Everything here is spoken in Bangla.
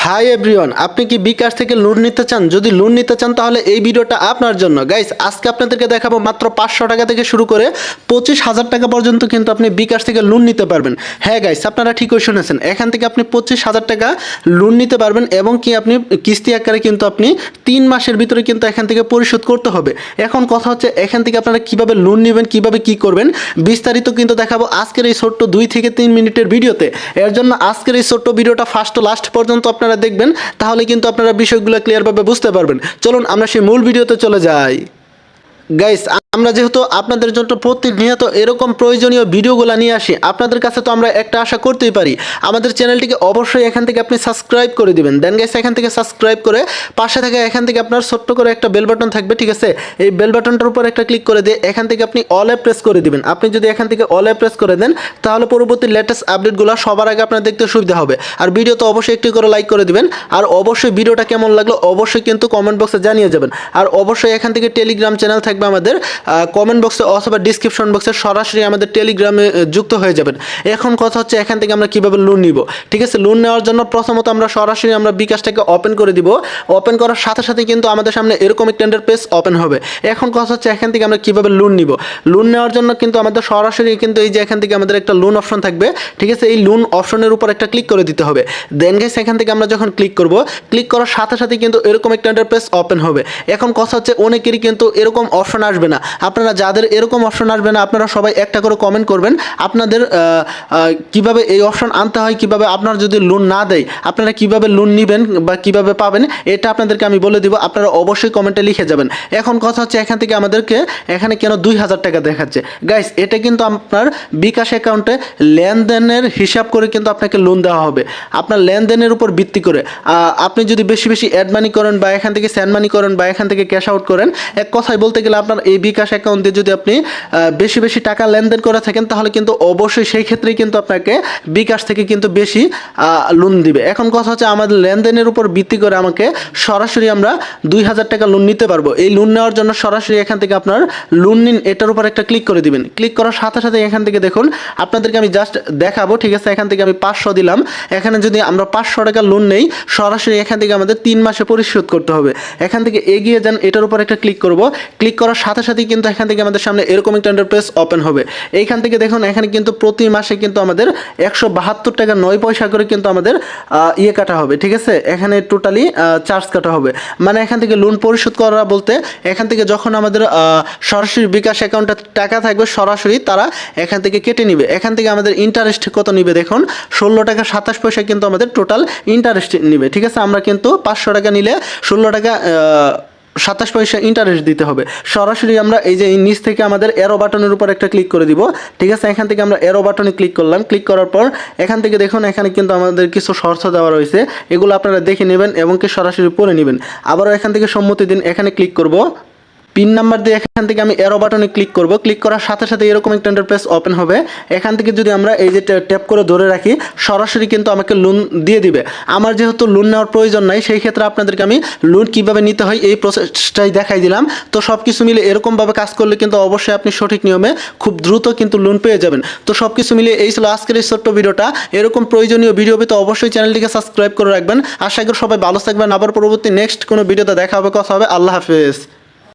হাই এভরিওয়ান, আপনি কি বিকাশ থেকে লোন নিতে চান? যদি লোন নিতে চান তাহলে এই ভিডিওটা আপনার জন্য। গাইস, আজকে আপনাদেরকে দেখাবো মাত্র 500 টাকা থেকে শুরু করে 25,000 টাকা পর্যন্ত কিন্তু আপনি বিকাশ থেকে লোন নিতে পারবেন। হ্যাঁ গাইস, আপনারা ঠিকই শুনেছেন, এখান থেকে আপনি 25,000 টাকা লোন নিতে পারবেন এবং কি আপনি কিস্তি আকারে কিন্তু আপনি 3 মাসের ভিতরে কিন্তু এখান থেকে পরিশোধ করতে হবে। এখন কথা হচ্ছে এখান থেকে আপনারা কিভাবে লোন নেবেন, কিভাবে কি করবেন, বিস্তারিত কিন্তু দেখাবো আজকের এই ছোট্ট 2 থেকে 3 মিনিটের ভিডিওতে। এর জন্য আজকের এই ছোট্ট ভিডিওটা ফার্স্ট টু লাস্ট পর্যন্ত আপনারা দেখবেন, তাহলে কিন্তু আপনারা বিষয়গুলো ক্লিয়ারভাবে বুঝতে পারবেন। চলুন আমরা সেই মূল ভিডিওতে চলে যাই। গাইস, আমরা যেহেতু আপনাদের জন্য প্রতিনিয়ত এরকম প্রয়োজনীয় ভিডিওগুলো নিয়ে আসি, আপনাদের কাছে তো আমরা একটা আশা করতেই পারি, আমাদের চ্যানেলটিকে অবশ্যই এখান থেকে আপনি সাবস্ক্রাইব করে দিবেন। দেন গাইস, এখান থেকে সাবস্ক্রাইব করে পাশে থাকা এখান থেকে আপনার ছোট্ট করে একটা বেল বাটন থাকবে, ঠিক আছে? এই বেল বাটনটার উপর একটা ক্লিক করে দিয়ে এখান থেকে আপনি অলে প্রেস করে দিবেন। আপনি যদি এখান থেকে অলে প্রেস করে দেন তাহলে পরবর্তী লেটেস্ট আপডেটগুলো সবার আগে আপনার দেখতে সুবিধা হবে। আর ভিডিও তো অবশ্যই একটি করে লাইক করে দিবেন। আর অবশ্যই ভিডিওটা কেমন লাগলো অবশ্যই কিন্তু কমেন্ট বক্সে জানিয়ে যাবেন। আর অবশ্যই এখান থেকে টেলিগ্রাম চ্যানেল থাকবে আমাদের, কমেন্ট বক্সে অথবা ডিসক্রিপশন বক্সে সরাসরি আমাদের টেলিগ্রামে যুক্ত হয়ে যাবেন। এখন কথা হচ্ছে এখান থেকে আমরা কীভাবে লোন নিব। ঠিক আছে, লোন নেওয়ার জন্য প্রথমত আমরা সরাসরি বিকাশটাকে ওপেন করে দিব। ওপেন করার সাথে সাথে কিন্তু আমাদের সামনে এরকম একটা পেজ ওপেন হবে। এখন কথা হচ্ছে এখান থেকে আমরা কীভাবে লোন নিব। লোন নেওয়ার জন্য কিন্তু আমাদের সরাসরি কিন্তু এই যে এখান থেকে আমাদের একটা লোন অপশন থাকবে, ঠিক আছে? এই লোন অপশনের উপর একটা ক্লিক করে দিতে হবে। দেন গাইস, এখান থেকে আমরা যখন ক্লিক করব, ক্লিক করার সাথে সাথে কিন্তু এরকম একটা পেজ ওপেন হবে। এখন কথা হচ্ছে অনেকেরই কিন্তু এরকম অপশন আসবে না। আপনারা যাদের এরকম অপশন আসবে না, আপনারা সবাই একটা করে কমেন্ট করবেন আপনাদের কিভাবে এই অপশন আনতে হয়, কিভাবে আপনার যদি লোন না দেয় আপনারা কিভাবে লোন নেবেন বা কিভাবে পাবেন, এটা আপনাদেরকে আমি বলে দিব। আপনারা অবশ্যই কমেন্টে লিখে যাবেন। এখন কথা হচ্ছে এখান থেকে আমাদেরকে এখানে কেন 2,000 টাকা দেখাচ্ছে। গাইস, এটা কিন্তু আপনার বিকাশ অ্যাকাউন্টে লেনদেনের হিসাব করে কিন্তু আপনাকে লোন দেওয়া হবে। আপনার লেনদেনের উপর ভিত্তি করে আপনি যদি বেশি বেশি অ্যাড মানি করেন বা এখান থেকে সেন্ড মানি করেন বা এখান থেকে ক্যাশ আউট করেন, এক কথায় বলতে গেলে আপনার এই বিকাশ অ্যাকাউন্ট দিয়ে যদি আপনি বেশি বেশি টাকা লেনদেন করে থাকেন তাহলে কিন্তু অবশ্যই সেই ক্ষেত্রেই কিন্তু আপনাকে বিকাশ থেকে কিন্তু বেশি লোন দিবে। এখন কথা হচ্ছে আমাদের লেনদেনের উপর ভিত্তি করে আমাকে সরাসরি আমরা 2,000 টাকা লোন নিতে পারবো। এই লোন নেওয়ার জন্য সরাসরি এখান থেকে আপনার লোন নিন এটার উপর একটা ক্লিক করে দিবেন। ক্লিক করার সাথে সাথে এখান থেকে দেখুন আপনাদেরকে আমি জাস্ট দেখাবো, ঠিক আছে? এখান থেকে আমি 500 দিলাম। এখানে যদি আমরা 500 টাকা লোন নেই সরাসরি এখান থেকে আমাদের 3 মাসে পরিশোধ করতে হবে। এখান থেকে এগিয়ে যান, এটার উপর একটা ক্লিক করব। ক্লিক করার সাথে সাথেই কিন্তু এখান থেকে আমাদের সামনে এরকম একটা পেজ ওপেন হবে। এইখান থেকে দেখুন এখানে কিন্তু প্রতি মাসে কিন্তু আমাদের 172 টাকা 9 পয়সা করে কিন্তু আমাদের কাটা হবে, ঠিক আছে? এখানে টোটালি চার্জ কাটা হবে। মানে এখান থেকে লোন পরিশোধ করা বলতে এখান থেকে যখন আমাদের সরাসরি বিকাশ অ্যাকাউন্টে টাকা থাকবে সরাসরি তারা এখান থেকে কেটে নিবে। এখান থেকে আমাদের ইন্টারেস্ট কত নিবে দেখুন, 16 টাকা 27 পয়সা কিন্তু আমাদের টোটাল ইন্টারেস্ট নিবে, ঠিক আছে? আমরা কিন্তু 500 টাকা নিলে 16 টাকা 27 পয়সা ইন্টারেস্ট দিতে হবে। সরাসরি আমরা এই যে নিচ থেকে আমাদের এরো বাটনের উপর একটা ক্লিক করে দিব, ঠিক আছে? এখান থেকে আমরা এরো বাটনে ক্লিক করলাম। ক্লিক করার পর এখান থেকে দেখুন এখানে কিন্তু আমাদের কিছু শর্ত দেওয়া রয়েছে, এগুলো আপনারা দেখে নেবেন এবং কি সরাসরি পড়ে নেবেন। আবারও এখান থেকে সম্মতি দিন, এখানে ক্লিক করব। পিন নাম্বার দিয়ে এখান থেকে আমি এরো বাটনে ক্লিক করব। ক্লিক করার সাথে সাথে এরকম একটা ইন্টারফেস ওপেন হবে। এখান থেকে যদি আমরা এই যে ট্যাপ করে ধরে রাখি সরাসরি কিন্তু আমাকে লোন দিয়ে দিবে। আমার যেহেতু লোন নেওয়ার প্রয়োজন নাই সেই ক্ষেত্রে আপনাদেরকে আমি লোন কিভাবে নিতে হয় এই প্রসেসটাই দেখাই দিলাম। তো সব কিছু মিলে এরকমভাবে কাজ করলে কিন্তু অবশ্যই আপনি সঠিক নিয়মে খুব দ্রুত কিন্তু লোন পেয়ে যাবেন। তো সব কিছু মিলে এই ছিল আজকের এই ছোট্ট ভিডিওটা। এরকম প্রয়োজনীয় ভিডিও পেতে অবশ্যই চ্যানেলটিকে সাবস্ক্রাইব করে রাখবেন। আশা করি সবাই ভালো থাকবেন। আবার পরবর্তী নেক্সট কোনো ভিডিওতে দেখা হবে, কথা হবে। আল্লাহ হাফেজ।